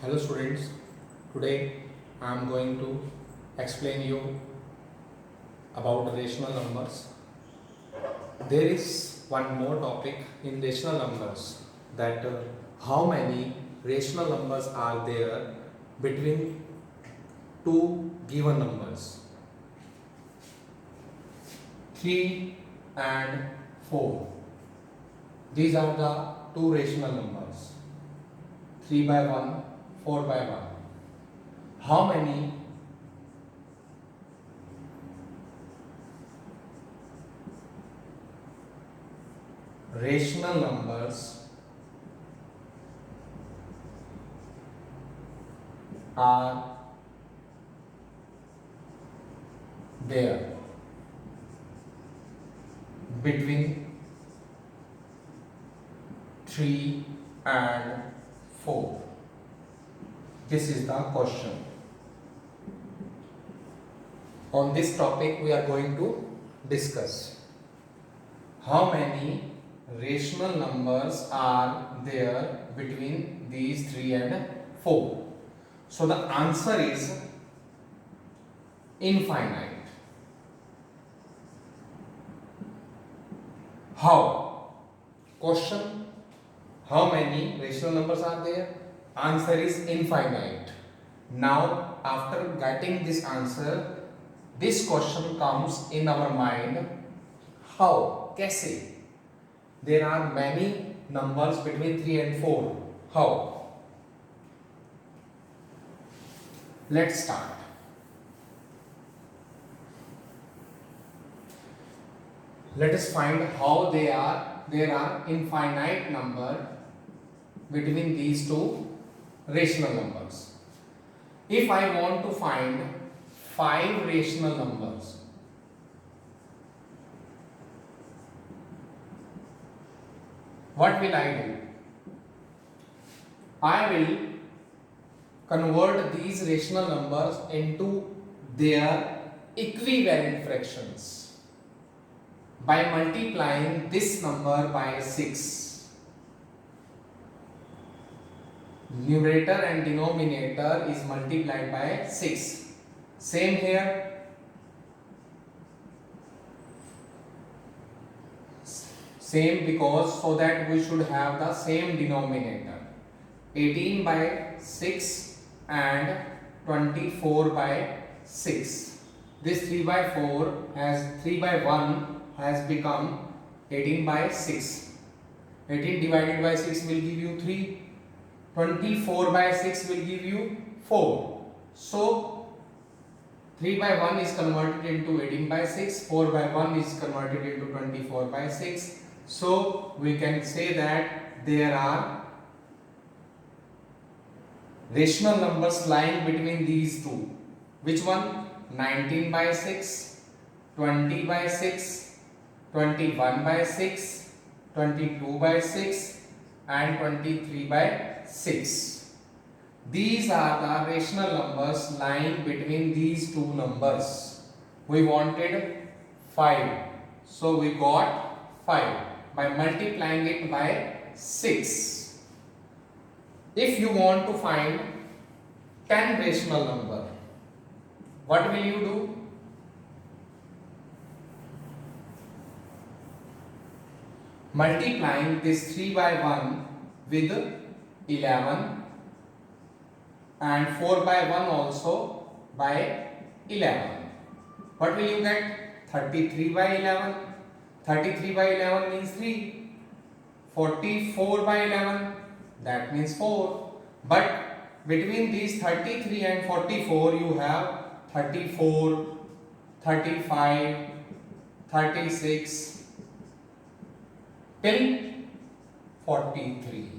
Hello students, today I am going to explain you about rational numbers. There is one more topic in rational numbers, that how many rational numbers are there between two given numbers 3 and 4. These are the two rational numbers 3 by 1, 4 by 1. How many rational numbers are there between 3 and 4? This is the question. On this topic we are going to discuss how many rational numbers are there between these 3 and 4. So the answer is infinite. How? Question: how many rational numbers are there? Answer is infinite. Now after getting this answer, this question comes in our mind: how? Kaise? There are many numbers between 3 and 4. How? Let's start. Let us find how there are infinite number between these two rational numbers. If I want to find 5 rational numbers, what will I do? I will convert these rational numbers into their equivalent fractions by multiplying this number by 6. Numerator and denominator is multiplied by 6. Same here. Same, because so that we should have the same denominator. 18 by 6 and 24 by 6. This 3 by 4 has 3 by 1 has become 18 by 6. 18 divided by 6 will give you 3. 24 by 6 will give you 4. So 3 by 1 is converted into 18 by 6. 4 by 1 is converted into 24 by 6. So we can say that there are rational numbers lying between these two. Which one? 19 by 6, 20 by 6, 21 by 6, 22 by 6 and 23 by 6. These are the rational numbers lying between these two numbers. We wanted 5. So we got 5 by multiplying it by 6. If you want to find 10 rational number, what will you do? Multiplying this 3 by 1 with 11 and 4 by 1 also by 11. What will you get? 33 by 11. 33 by 11 means 3. 44 by 11, that means 4. But between these 33 and 44 you have 34, 35, 36 till 43.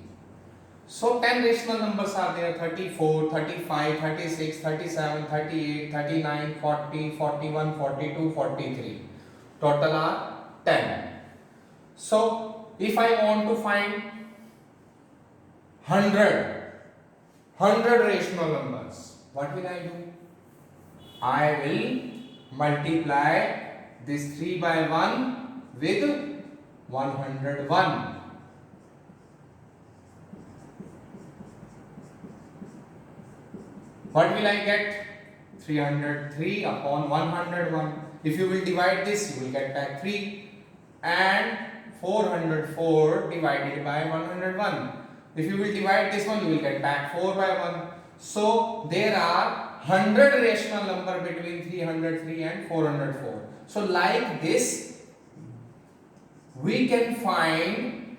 So 10 rational numbers are there: 34, 35, 36, 37, 38, 39, 40, 41, 42, 43. Total are 10. So if I want to find 100 rational numbers, what will I do? I will multiply this 3 by 1 with 101. What will I get? 303 upon 101. If you will divide this, you will get back 3, and 404 divided by 101. If you will divide this one, you will get back 4 by 1. So there are 100 rational number between 303 and 404. So like this, we can find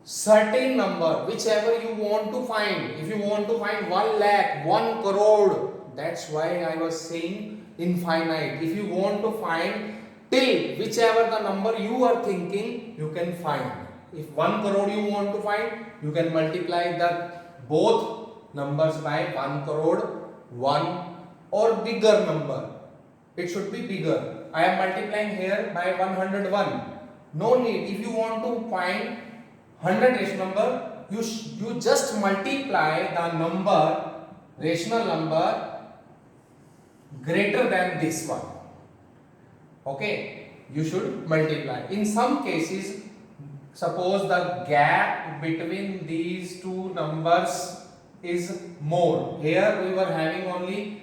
certain number, whichever you want to find. If you want to find 1 lakh, 1 crore, that's why I was saying infinite. If you want to find till whichever the number you are thinking, you can find. If 1 crore you want to find, you can multiply the both numbers by 1 crore, 1 or bigger number. It should be bigger. I am multiplying here by 101. No need. If you want to find 100 rational number, you just multiply the number, rational number greater than this one. Okay, you should multiply. In some cases, suppose the gap between these two numbers is more. Here we were having only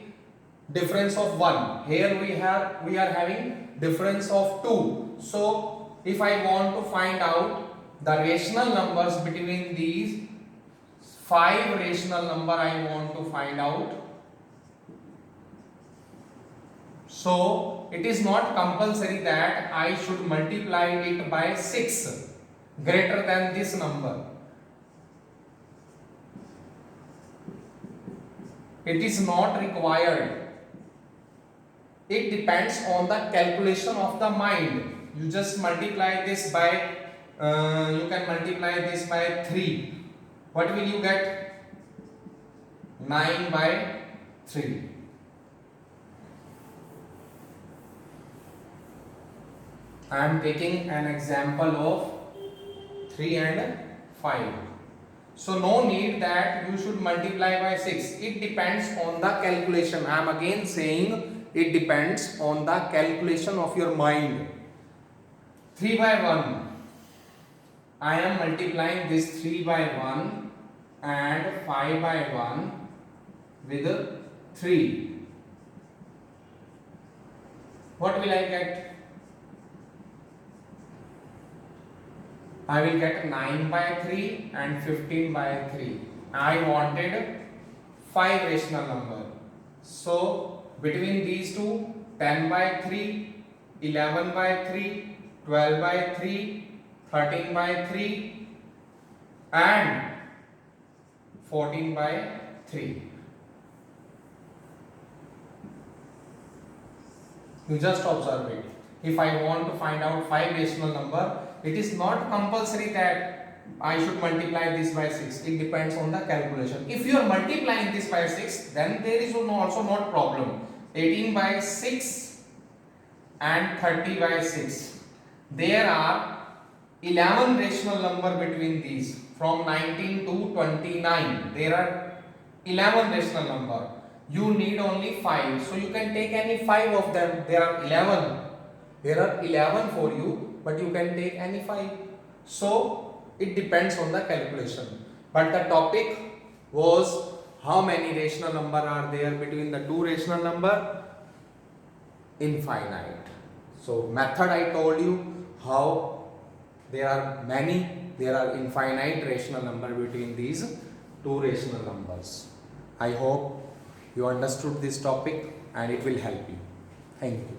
difference of 1. Here we are having difference of 2. So if I want to find out the rational numbers between these 5 rational number, I want to find out. So it is not compulsory that I should multiply it by 6 greater than this number. It is not required. It depends on the calculation of the mind. You just multiply this by, you can multiply this by 3. What will you get? 9 by 3. I am taking an example of 3 and 5. So no need that you should multiply by 6. It depends on the calculation. I am again saying it depends on the calculation of your mind. 3 by 1. I am multiplying this 3 by 1 and 5 by 1 with 3. What will I get? I will get 9 by 3 and 15 by 3. I wanted 5 rational number. So between these two, 10 by 3, 11 by 3, 12 by 3, 13 by 3 and 14 by 3. You just observe it. If I want to find out 5 rational number, it is not compulsory that I should multiply this by 6. It depends on the calculation. If you are multiplying this by 6, then there is also not problem. 18 by 6 and 30 by 6. There are 11 rational number between these. From 19 to 29. There are 11 rational number. You need only 5. So you can take any 5 of them. There are 11. There are 11 for you, but you can take any 5. So it depends on the calculation. But the topic was how many rational number are there between the two rational number? Infinite. So method I told you how there are infinite rational number between these two rational numbers. I hope you understood this topic and it will help you. Thank you.